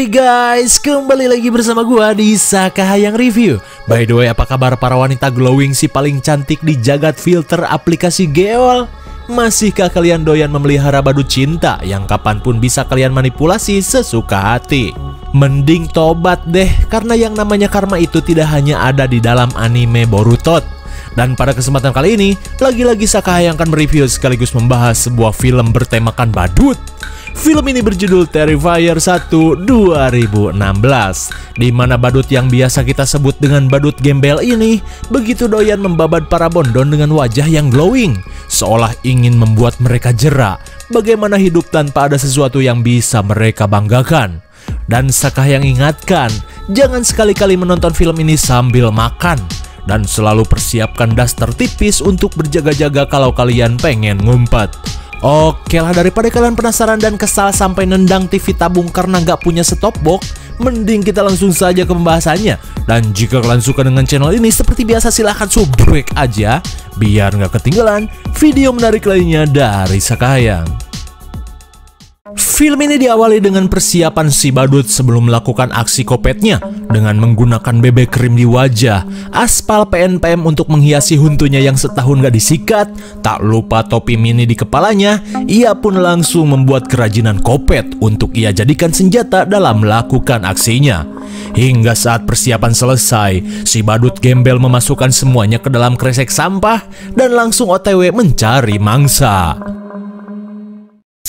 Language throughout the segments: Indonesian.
Hai guys, kembali lagi bersama gua di Sakahayang Review. By the way, apa kabar para wanita glowing si paling cantik di jagat filter aplikasi Geol? Masihkah kalian doyan memelihara badut cinta yang kapanpun bisa kalian manipulasi sesuka hati? Mending tobat deh, karena yang namanya karma itu tidak hanya ada di dalam anime Boruto. Dan pada kesempatan kali ini, lagi-lagi Sakahayang akan mereview sekaligus membahas sebuah film bertemakan badut. Film ini berjudul Terrifier 1 2016, di mana badut yang biasa kita sebut dengan badut gembel ini begitu doyan membabat para bondon dengan wajah yang glowing, seolah ingin membuat mereka jera bagaimana hidup tanpa ada sesuatu yang bisa mereka banggakan. Dan Sakahayang ingatkan, jangan sekali-kali menonton film ini sambil makan, dan selalu persiapkan daster tipis untuk berjaga-jaga kalau kalian pengen ngumpet. Oke lah, daripada kalian penasaran dan kesal sampai nendang TV tabung karena nggak punya stop box, mending kita langsung saja ke pembahasannya. Dan jika kalian suka dengan channel ini, seperti biasa silahkan subrek aja biar nggak ketinggalan video menarik lainnya dari Sakahayang. Film ini diawali dengan persiapan si badut sebelum melakukan aksi kopetnya dengan menggunakan BB krim di wajah, aspal PNPM untuk menghiasi huntunya yang setahun gak disikat, tak lupa topi mini di kepalanya. Ia pun langsung membuat kerajinan kopet untuk ia jadikan senjata dalam melakukan aksinya. Hingga saat persiapan selesai, si badut gembel memasukkan semuanya ke dalam kresek sampah dan langsung OTW mencari mangsa.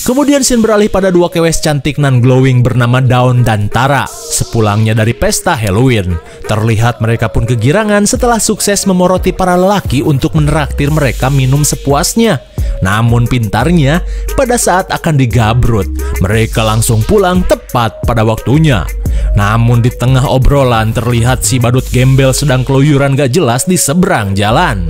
Kemudian scene beralih pada dua kewes cantik nan glowing bernama Dawn dan Tara. Sepulangnya dari pesta Halloween, terlihat mereka pun kegirangan setelah sukses memoroti para lelaki untuk menraktir mereka minum sepuasnya. Namun pintarnya, pada saat akan digabrut, mereka langsung pulang tepat pada waktunya. Namun di tengah obrolan terlihat si badut gembel sedang keluyuran gak jelas di seberang jalan.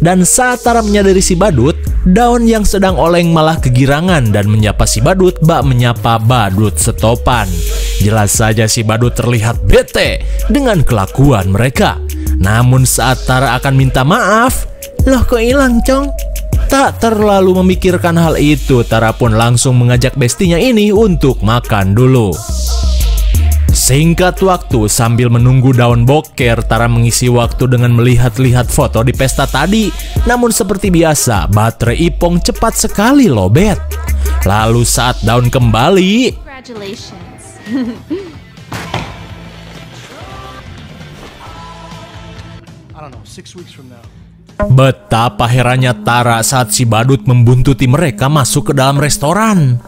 Dan saat Tara menyadari si badut, Daun yang sedang oleng malah kegirangan dan menyapa si badut bak menyapa badut setopan. Jelas saja si badut terlihat bete dengan kelakuan mereka. Namun saat Tara akan minta maaf, "Loh kok hilang, Cong?" Tak terlalu memikirkan hal itu, Tara pun langsung mengajak bestinya ini untuk makan dulu. Singkat waktu, sambil menunggu Daun boker, Tara mengisi waktu dengan melihat-lihat foto di pesta tadi. Namun seperti biasa, baterai Ipong cepat sekali lobet. Lalu saat Daun kembali, betapa herannya Tara saat si badut membuntuti mereka masuk ke dalam restoran.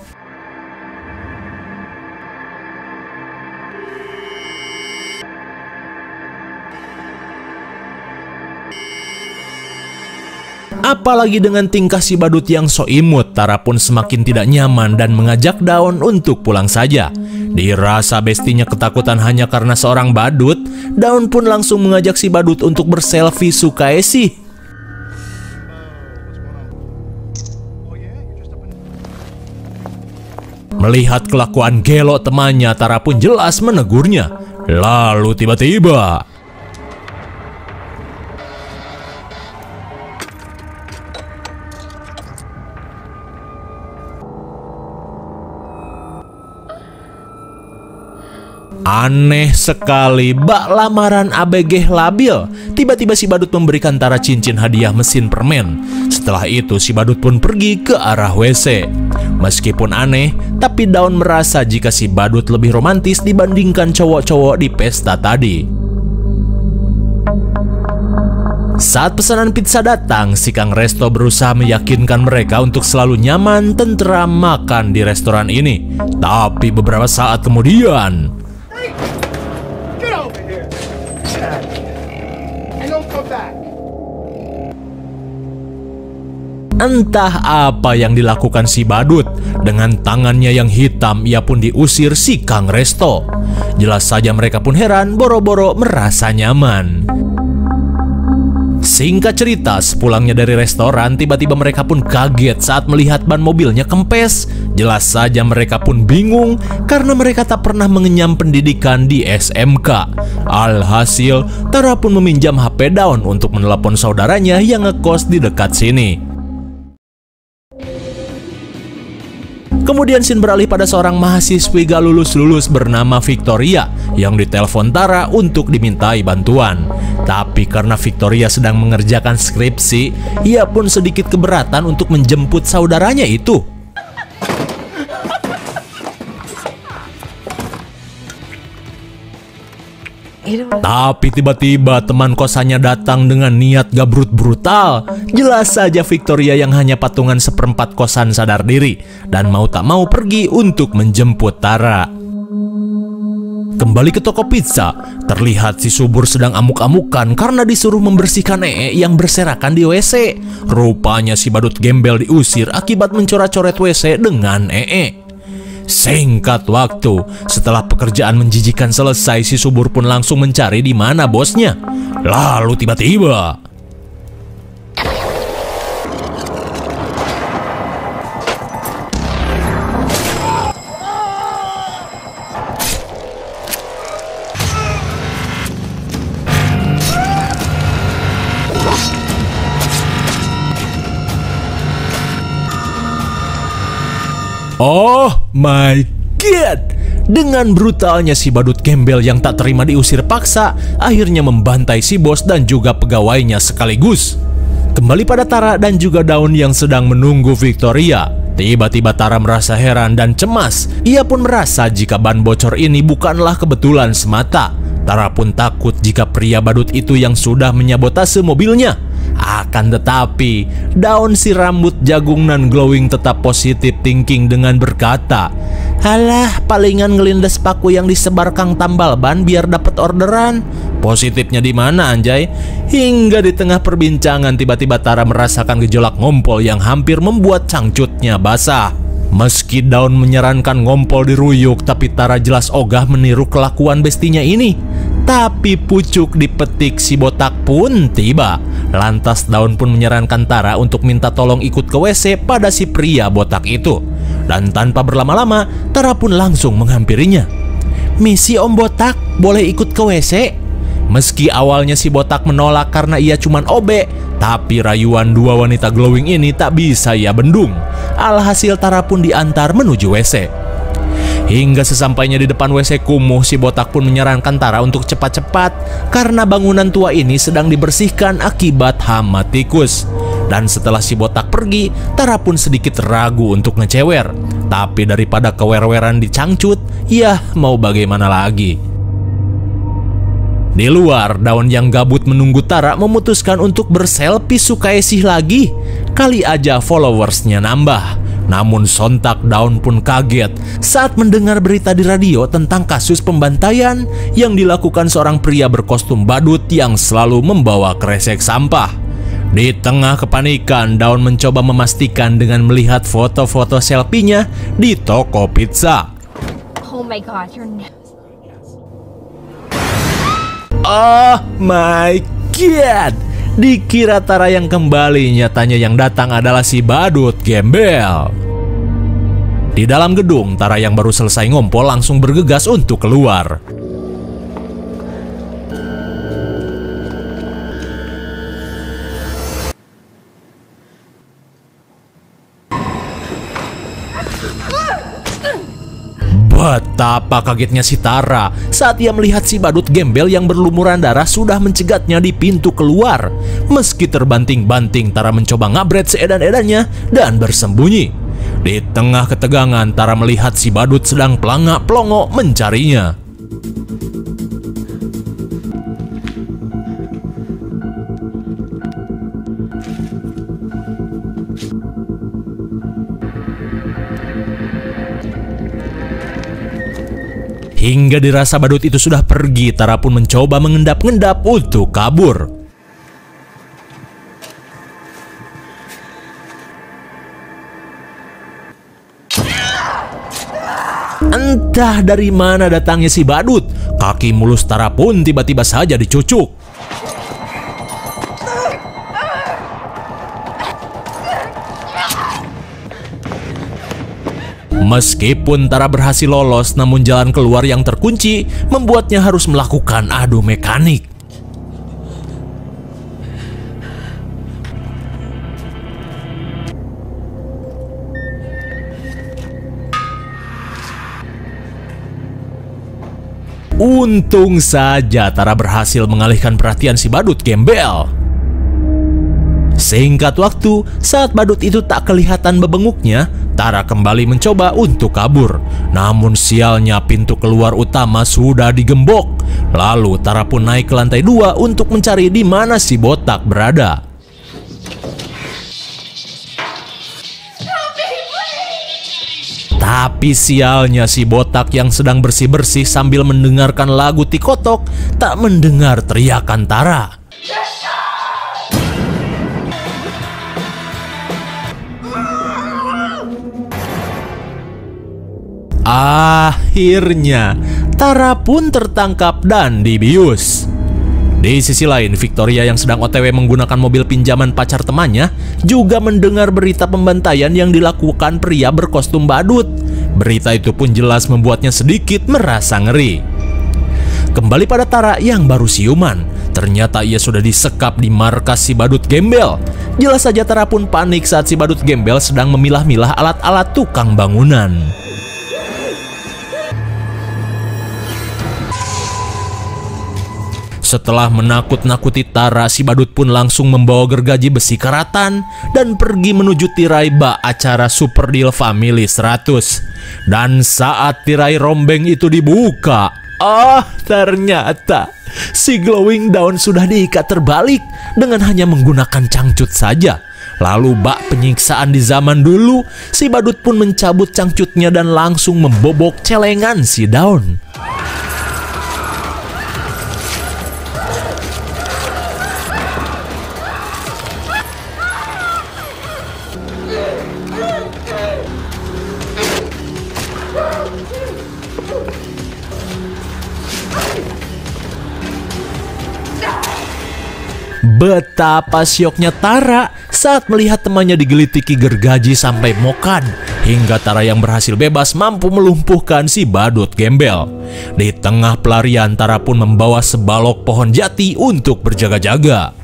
Apalagi dengan tingkah si badut yang so imut, Tara pun semakin tidak nyaman dan mengajak Daun untuk pulang saja. Dirasa bestinya ketakutan hanya karena seorang badut, Daun pun langsung mengajak si badut untuk berselfie sukaesi. Melihat kelakuan gelo temannya, Tara pun jelas menegurnya. Lalu tiba-tiba aneh sekali, bak lamaran ABG labil. Tiba-tiba si badut memberikan Tara cincin hadiah mesin permen. Setelah itu si badut pun pergi ke arah WC. Meskipun aneh, tapi Daun merasa jika si badut lebih romantis dibandingkan cowok-cowok di pesta tadi. Saat pesanan pizza datang, si Kang Resto berusaha meyakinkan mereka untuk selalu nyaman, tentram makan di restoran ini. Tapi beberapa saat kemudian, entah apa yang dilakukan si badut. Dengan tangannya yang hitam, ia pun diusir si Kang Resto. Jelas saja mereka pun heran, boro-boro merasa nyaman. Singkat cerita, sepulangnya dari restoran, tiba-tiba mereka pun kaget saat melihat ban mobilnya kempes. Jelas saja mereka pun bingung karena mereka tak pernah mengenyam pendidikan di SMK. Alhasil, Tara pun meminjam HP Daun untuk menelepon saudaranya yang ngekos di dekat sini. Kemudian scene beralih pada seorang mahasiswi gak lulus-lulus bernama Victoria yang ditelepon Tara untuk dimintai bantuan. Tapi karena Victoria sedang mengerjakan skripsi, ia pun sedikit keberatan untuk menjemput saudaranya itu. Tapi tiba-tiba teman kosannya datang dengan niat gabrut brutal. Jelas saja Victoria yang hanya patungan seperempat kosan sadar diri dan mau tak mau pergi untuk menjemput Tara. Kembali ke toko pizza, terlihat si Subur sedang amuk-amukan karena disuruh membersihkan yang berserakan di WC. Rupanya si badut gembel diusir akibat mencoret-coret WC dengan Singkat waktu, setelah pekerjaan menjijikan selesai, si Subur pun langsung mencari di mana bosnya. Lalu tiba-tiba oh my god! Dengan brutalnya si badut gembel yang tak terima diusir paksa, akhirnya membantai si bos dan juga pegawainya sekaligus. Kembali pada Tara dan juga Daun yang sedang menunggu Victoria. Tiba-tiba Tara merasa heran dan cemas. Ia pun merasa jika ban bocor ini bukanlah kebetulan semata. Tara pun takut jika pria badut itu yang sudah menyabotase mobilnya. Akan tetapi, Daun si rambut jagung nan glowing tetap positif thinking dengan berkata, "Halah, palingan ngelindes paku yang disebar Kang Tambal ban biar dapat orderan." Positifnya di mana anjay? Hingga di tengah perbincangan tiba-tiba Tara merasakan gejolak ngompol yang hampir membuat cangcutnya basah. Meski Daun menyarankan ngompol diruyuk, tapi Tara jelas ogah meniru kelakuan bestinya ini. Tapi pucuk dipetik si botak pun tiba. Lantas Daun pun menyarankan Tara untuk minta tolong ikut ke WC pada si pria botak itu. Dan tanpa berlama-lama, Tara pun langsung menghampirinya. "Misi Om Botak, boleh ikut ke WC?" Meski awalnya si botak menolak karena ia cuman OB, tapi rayuan dua wanita glowing ini tak bisa ia bendung. Alhasil Tara pun diantar menuju WC. Hingga sesampainya di depan WC kumuh, si botak pun menyarankan Tara untuk cepat-cepat karena bangunan tua ini sedang dibersihkan akibat hama tikus. Dan setelah si botak pergi, Tara pun sedikit ragu untuk ngecewer. Tapi daripada kewer-weran dicangcut, ya mau bagaimana lagi. Di luar, Daun yang gabut menunggu Tara memutuskan untuk berselfie Sukaesih lagi. Kali aja followersnya nambah. Namun sontak Daun pun kaget saat mendengar berita di radio tentang kasus pembantaian yang dilakukan seorang pria berkostum badut yang selalu membawa kresek sampah. Di tengah kepanikan, Daun mencoba memastikan dengan melihat foto-foto selfie-nya di toko pizza. Oh my god, your nose. Oh my god! Dikira Tara yang kembali, nyatanya yang datang adalah si badut gembel. Di dalam gedung, Tara yang baru selesai ngompol langsung bergegas untuk keluar. Betapa kagetnya si Tara saat ia melihat si badut gembel yang berlumuran darah sudah mencegatnya di pintu keluar. Meski terbanting-banting, Tara mencoba ngabret seedan-edannya dan bersembunyi. Di tengah ketegangan, Tara melihat si badut sedang pelangak-pelongo mencarinya. Hingga dirasa badut itu sudah pergi, Tara pun mencoba mengendap-endap untuk kabur. Entah dari mana datangnya si badut, kaki mulus Tara pun tiba-tiba saja dicucuk. Meskipun Tara berhasil lolos, namun jalan keluar yang terkunci membuatnya harus melakukan adu mekanik. Untung saja Tara berhasil mengalihkan perhatian si badut gembel. Singkat waktu, saat badut itu tak kelihatan bebenguknya, Tara kembali mencoba untuk kabur. Namun sialnya pintu keluar utama sudah digembok. Lalu Tara pun naik ke lantai 2 untuk mencari di mana si botak berada. Tapi sialnya si botak yang sedang bersih-bersih sambil mendengarkan lagu Tikotok tak mendengar teriakan Tara. Akhirnya Tara pun tertangkap dan dibius. Di sisi lain, Victoria yang sedang OTW menggunakan mobil pinjaman pacar temannya juga mendengar berita pembantaian yang dilakukan pria berkostum badut. Berita itu pun jelas membuatnya sedikit merasa ngeri. Kembali pada Tara yang baru siuman, ternyata ia sudah disekap di markas si badut gembel. Jelas saja Tara pun panik saat si badut gembel sedang memilah-milah alat-alat tukang bangunan. Setelah menakut-nakuti Tara, si badut pun langsung membawa gergaji besi karatan dan pergi menuju tirai bak acara Super Deal Family 100. Dan saat tirai rombeng itu dibuka, ternyata si glowing daun sudah diikat terbalik dengan hanya menggunakan cangcut saja. Lalu bak penyiksaan di zaman dulu, si badut pun mencabut cangcutnya dan langsung membobok celengan si daun. Betapa syoknya Tara saat melihat temannya digelitiki gergaji sampai mokan, hingga Tara yang berhasil bebas mampu melumpuhkan si badut gembel. Di tengah pelarian, Tara pun membawa sebalok pohon jati untuk berjaga-jaga.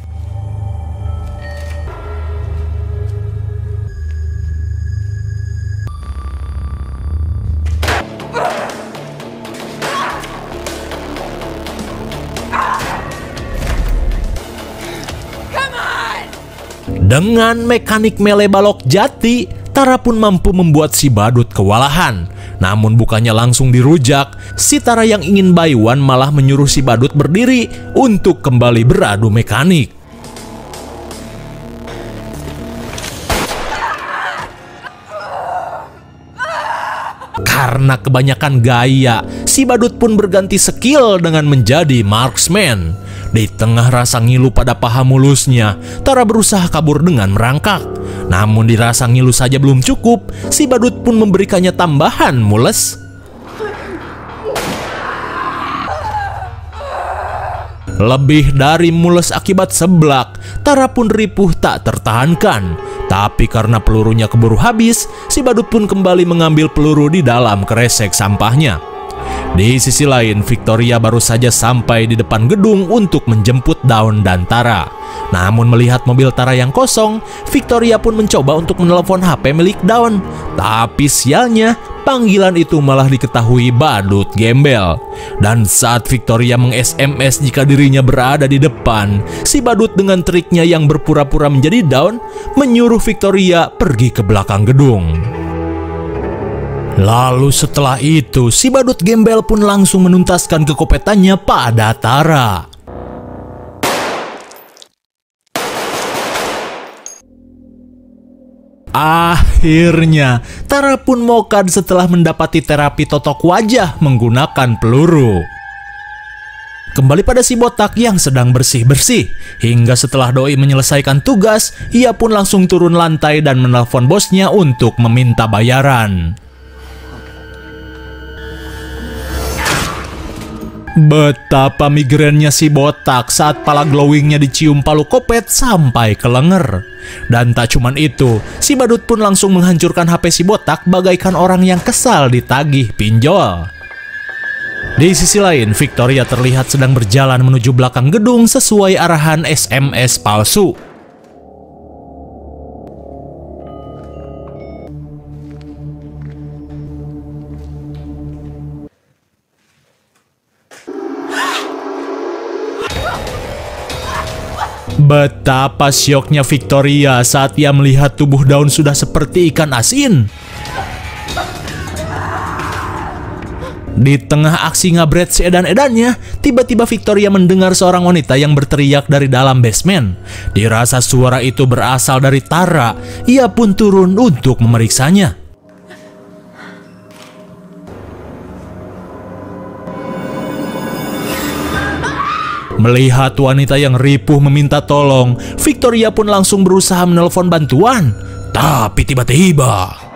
Dengan mekanik melee balok jati, Tara pun mampu membuat si badut kewalahan. Namun bukannya langsung dirujak, si Tara yang ingin buy one malah menyuruh si badut berdiri untuk kembali beradu mekanik. Karena kebanyakan gaya, si badut pun berganti skill dengan menjadi marksman. Di tengah rasa ngilu pada paha mulusnya, Tara berusaha kabur dengan merangkak. Namun dirasa ngilu saja belum cukup, si badut pun memberikannya tambahan mules. Lebih dari mules akibat seblak, Tara pun ripuh tak tertahankan. Tapi karena pelurunya keburu habis, si badut pun kembali mengambil peluru di dalam kresek sampahnya. Di sisi lain, Victoria baru saja sampai di depan gedung untuk menjemput Daun dan Tara. Namun melihat mobil Tara yang kosong, Victoria pun mencoba untuk menelepon HP milik Daun. Tapi sialnya, panggilan itu malah diketahui badut gembel. Dan saat Victoria meng-SMS jika dirinya berada di depan, si badut dengan triknya yang berpura-pura menjadi Daun menyuruh Victoria pergi ke belakang gedung. Lalu setelah itu, si badut gembel pun langsung menuntaskan kekopetannya pada Tara. Akhirnya, Tara pun mokan setelah mendapati terapi totok wajah menggunakan peluru. Kembali pada si botak yang sedang bersih-bersih, hingga setelah doi menyelesaikan tugas, ia pun langsung turun lantai dan menelpon bosnya untuk meminta bayaran. Betapa migrennya si botak saat pala glowingnya dicium palu kopet sampai ke lenger. Dan tak cuman itu, si badut pun langsung menghancurkan HP si botak bagaikan orang yang kesal ditagih pinjol. Di sisi lain, Victoria terlihat sedang berjalan menuju belakang gedung sesuai arahan SMS palsu. Betapa syoknya Victoria saat ia melihat tubuh Dawn sudah seperti ikan asin. Di tengah aksi ngabret seedan-edannya, tiba-tiba Victoria mendengar seorang wanita yang berteriak dari dalam basement. Dirasa suara itu berasal dari Tara, ia pun turun untuk memeriksanya. Melihat wanita yang ripuh meminta tolong, Victoria pun langsung berusaha menelpon bantuan. Tapi tiba-tiba...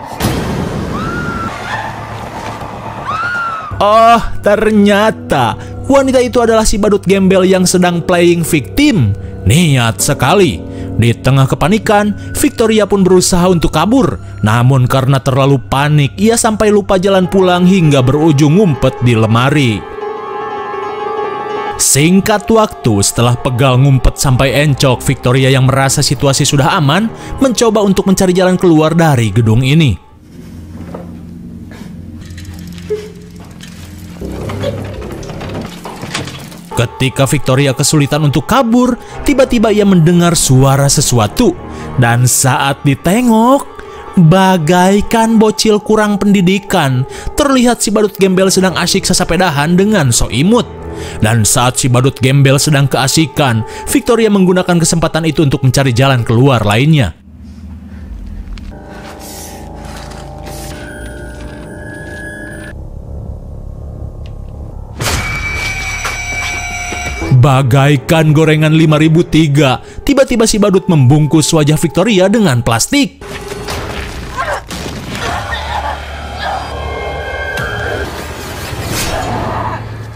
Oh, ternyata wanita itu adalah si badut gembel yang sedang playing victim. Niat sekali. Di tengah kepanikan, Victoria pun berusaha untuk kabur. Namun karena terlalu panik, ia sampai lupa jalan pulang hingga berujung ngumpet di lemari. Singkat waktu, setelah pegal ngumpet sampai encok, Victoria yang merasa situasi sudah aman, mencoba untuk mencari jalan keluar dari gedung ini. Ketika Victoria kesulitan untuk kabur, tiba-tiba ia mendengar suara sesuatu. Dan saat ditengok, bagaikan bocil kurang pendidikan, terlihat si badut gembel sedang asyik sesapedahan dengan sok imut. Dan saat si badut gembel sedang keasikan, Victoria menggunakan kesempatan itu untuk mencari jalan keluar lainnya. Bagaikan gorengan 5003, tiba-tiba si badut membungkus wajah Victoria dengan plastik.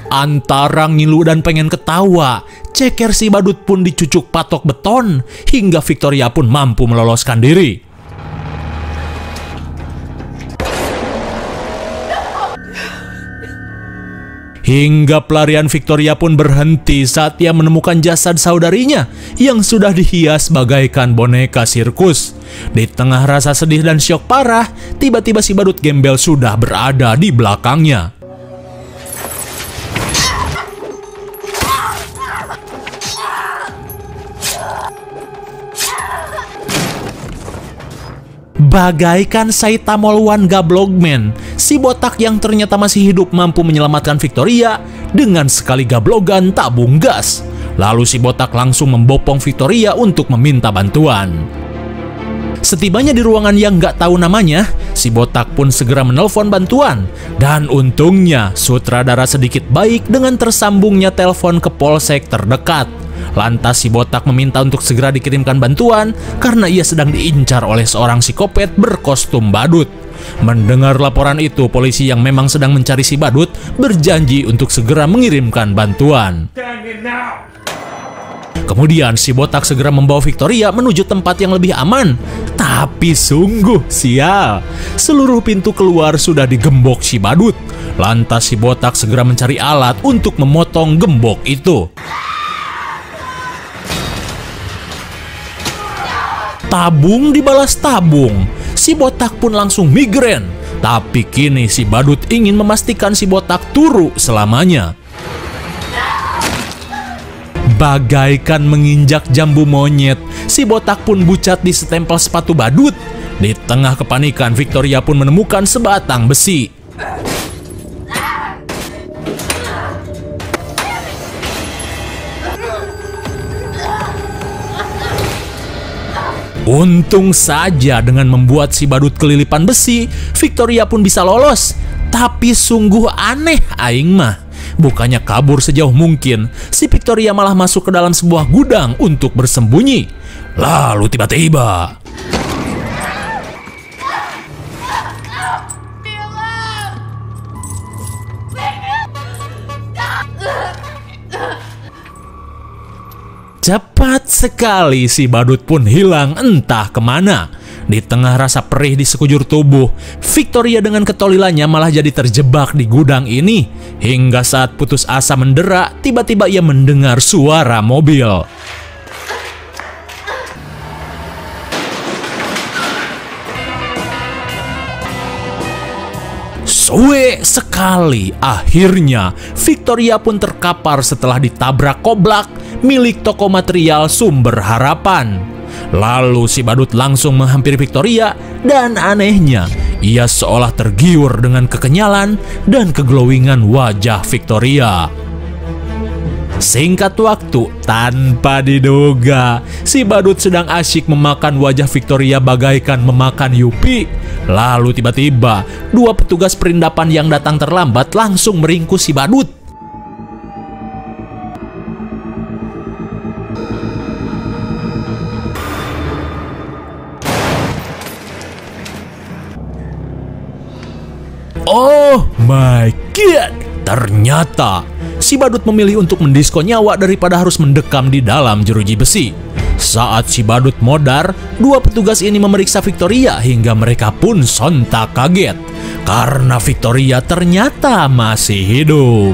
Antara ngilu dan pengen ketawa, ceker si badut pun dicucuk patok beton, hingga Victoria pun mampu meloloskan diri. Hingga pelarian Victoria pun berhenti saat ia menemukan jasad saudarinya yang sudah dihias bagaikan boneka sirkus. Di tengah rasa sedih dan syok parah, tiba-tiba si badut gembel sudah berada di belakangnya. Bagaikan Saitama One Gablogman, si botak yang ternyata masih hidup mampu menyelamatkan Victoria dengan sekali gablogan tabung gas. Lalu si botak langsung membopong Victoria untuk meminta bantuan. Setibanya di ruangan yang gak tahu namanya, si botak pun segera menelpon bantuan. Dan untungnya sutradara sedikit baik dengan tersambungnya telepon ke polsek terdekat. Lantas si botak meminta untuk segera dikirimkan bantuan karena ia sedang diincar oleh seorang psikopat berkostum badut. Mendengar laporan itu, polisi yang memang sedang mencari si badut berjanji untuk segera mengirimkan bantuan. Kemudian si botak segera membawa Victoria menuju tempat yang lebih aman. Tapi sungguh sial, seluruh pintu keluar sudah digembok si badut. Lantas si botak segera mencari alat untuk memotong gembok itu. Tabung dibalas tabung, si botak pun langsung migrain. Tapi kini si badut ingin memastikan si botak turu selamanya. Bagaikan menginjak jambu monyet, si botak pun bucat di setempel sepatu badut. Di tengah kepanikan, Victoria pun menemukan sebatang besi. Untung saja dengan membuat si badut kelilipan besi, Victoria pun bisa lolos. Tapi sungguh aneh aing mah. Bukannya kabur sejauh mungkin, si Victoria malah masuk ke dalam sebuah gudang untuk bersembunyi. Lalu tiba-tiba... Cepat sekali si badut pun hilang entah kemana. Di tengah rasa perih di sekujur tubuh, Victoria dengan ketolilannya malah jadi terjebak di gudang ini. Hingga saat putus asa mendera, tiba-tiba ia mendengar suara mobil. Suwe sekali, akhirnya Victoria pun terkapar setelah ditabrak koblak milik toko material Sumber Harapan. Lalu si badut langsung menghampiri Victoria dan anehnya, ia seolah tergiur dengan kekenyalan dan keglowingan wajah Victoria. Singkat waktu, tanpa diduga, si badut sedang asyik memakan wajah Victoria bagaikan memakan Yupi. Lalu tiba-tiba, dua petugas perindapan yang datang terlambat langsung meringkus si badut. Oh my god! Ternyata si badut memilih untuk mendisko nyawa daripada harus mendekam di dalam jeruji besi. Saat si badut modar, dua petugas ini memeriksa Victoria hingga mereka pun sontak kaget karena Victoria ternyata masih hidup.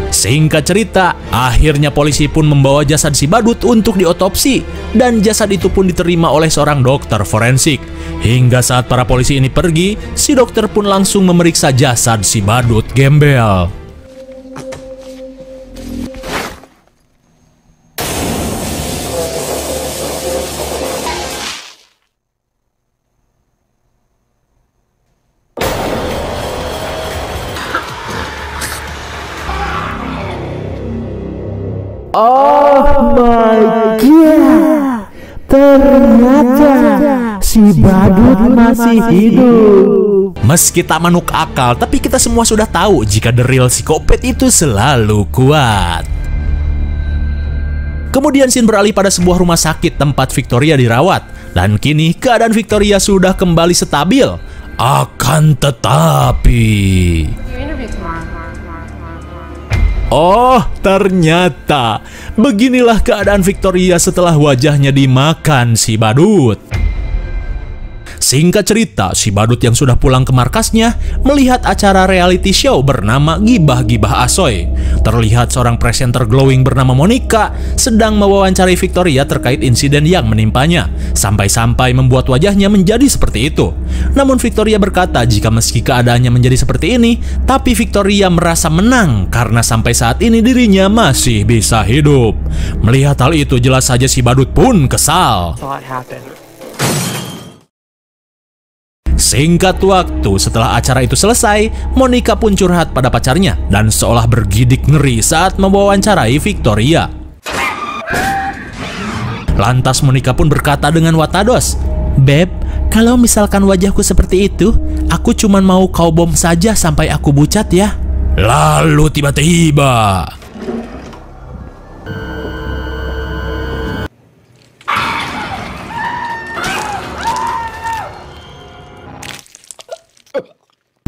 Singkat cerita, akhirnya polisi pun membawa jasad si badut untuk diotopsi dan jasad itu pun diterima oleh seorang dokter forensik. Hingga saat para polisi ini pergi, si dokter pun langsung memeriksa jasad si badut gembel. Oh my god, ternyata si badut masih hidup. Meski tak manuk akal, tapi kita semua sudah tahu jika the real psikopat itu selalu kuat. Kemudian scene beralih pada sebuah rumah sakit tempat Victoria dirawat. Dan kini keadaan Victoria sudah kembali stabil. Akan tetapi... Oh, ternyata beginilah keadaan Victoria setelah wajahnya dimakan si badut. Singkat cerita, si badut yang sudah pulang ke markasnya melihat acara reality show bernama Gibah-Gibah Asoy. Terlihat seorang presenter glowing bernama Monica sedang mewawancarai Victoria terkait insiden yang menimpanya, sampai-sampai membuat wajahnya menjadi seperti itu. Namun Victoria berkata jika meski keadaannya menjadi seperti ini, tapi Victoria merasa menang karena sampai saat ini dirinya masih bisa hidup. Melihat hal itu, jelas saja si badut pun kesal. Singkat waktu, setelah acara itu selesai, Monica pun curhat pada pacarnya dan seolah bergidik ngeri saat mewawancarai Victoria. Lantas Monica pun berkata dengan watados, "Beb, kalau misalkan wajahku seperti itu, aku cuma mau kau bom saja sampai aku bucat ya." Lalu tiba-tiba...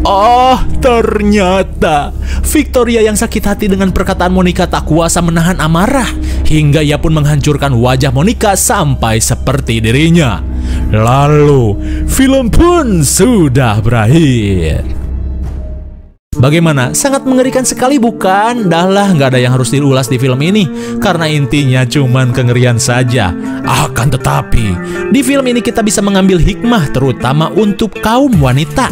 Oh, ternyata Victoria yang sakit hati dengan perkataan Monica tak kuasa menahan amarah hingga ia pun menghancurkan wajah Monica sampai seperti dirinya. Lalu, film pun sudah berakhir. Bagaimana? Sangat mengerikan sekali bukan? Dahlah, nggak ada yang harus diulas di film ini karena intinya cuman kengerian saja. Akan tetapi, di film ini kita bisa mengambil hikmah terutama untuk kaum wanita.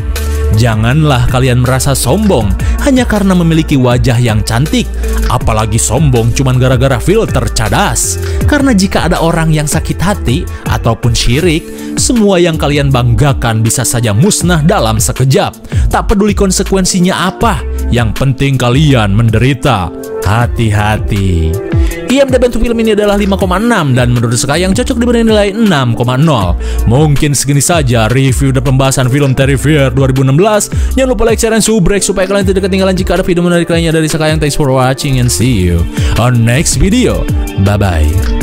Janganlah kalian merasa sombong hanya karena memiliki wajah yang cantik, apalagi sombong cuman gara-gara filter cadas. Karena jika ada orang yang sakit hati ataupun syirik, semua yang kalian banggakan bisa saja musnah dalam sekejap. Tak peduli konsekuensinya apa, yang penting kalian menderita. Hati-hati. IMDb untuk film ini adalah 5,6 dan menurut saya yang cocok diberi nilai 6,0. Mungkin segini saja review dan pembahasan film Terrifier 2016. Jangan lupa like, share, dan subrek supaya kalian tidak ketinggalan jika ada video menarik lainnya dari Sekayang. Thanks for watching and see you on next video. Bye-bye.